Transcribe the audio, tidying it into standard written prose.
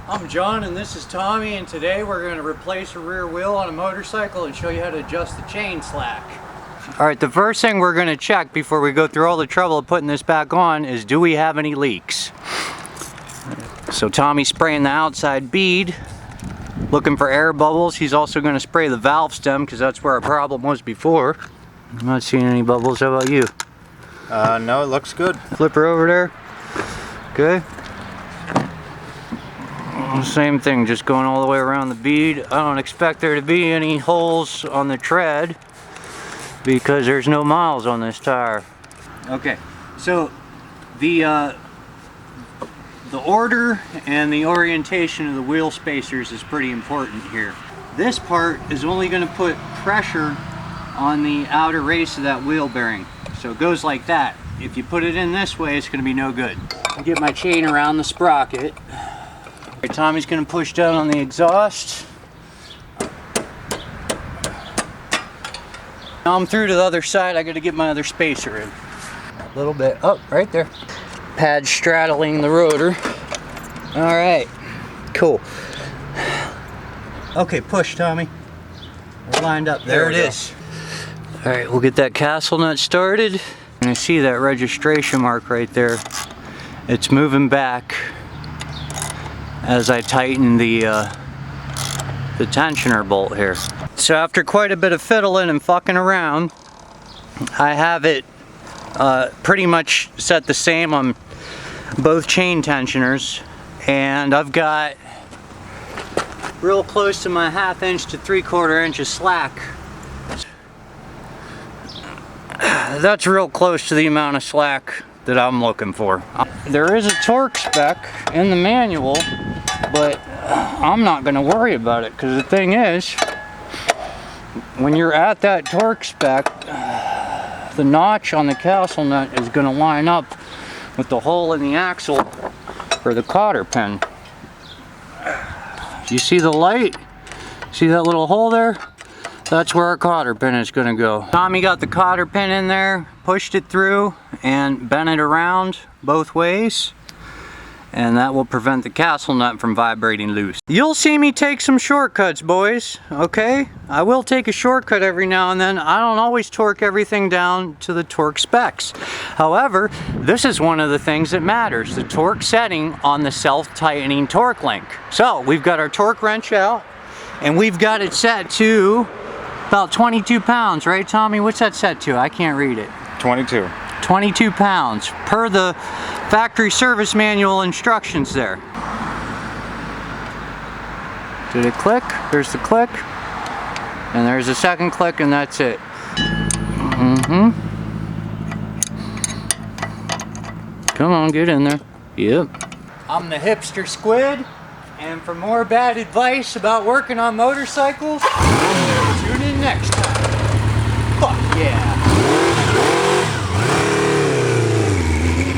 I'm John and this is Tommy, and today we're going to replace a rear wheel on a motorcycle and show you how to adjust the chain slack. Alright, the first thing we're going to check before we go through all the trouble of putting this back on is, do we have any leaks? So Tommy's spraying the outside bead, looking for air bubbles. He's also going to spray the valve stem because that's where our problem was before. I'm not seeing any bubbles. How about you? No, it looks good. Flip her over there. Okay. Same thing, just going all the way around the bead. I don't expect there to be any holes on the tread because there's no miles on this tire. Okay, so the order and the orientation of the wheel spacers is pretty important here. This part is only going to put pressure on the outer race of that wheel bearing. So it goes like that. If you put it in this way, it's going to be no good. I'll get my chain around the sprocket. Tommy's going to push down on the exhaust. Now I'm through to the other side. I got to get my other spacer in. A little bit. Oh, right there. Pad straddling the rotor. All right. Cool. Okay, push, Tommy. We're lined up. There it is. All right, we'll get that castle nut started. And I see that registration mark right there. It's moving back as I tighten the tensioner bolt here. So after quite a bit of fiddling and fucking around, I have it pretty much set the same on both chain tensioners, and I've got real close to my 1/2 inch to 3/4 inch of slack. That's real close to the amount of slack that I'm looking for. There is a torque spec in the manual, but I'm not going to worry about it because the thing is, when you're at that torque spec, the notch on the castle nut is going to line up with the hole in the axle for the cotter pin. You see the light? See that little hole there? That's where our cotter pin is going to go. Tommy got the cotter pin in there, pushed it through, and bent it around both ways. And that will prevent the castle nut from vibrating loose. You'll see me take some shortcuts, boys, okay? I will take a shortcut every now and then. I don't always torque everything down to the torque specs. However, this is one of the things that matters, the torque setting on the self-tightening torque link. So, we've got our torque wrench out, and we've got it set to about 22 pounds, right, Tommy? What's that set to? I can't read it. 22. 22 pounds per the factory service manual instructions there. Did it click? There's the click. And there's a second click, and that's it. Come on, get in there. Yep. I'm the hipster squid, and for more bad advice about working on motorcycles,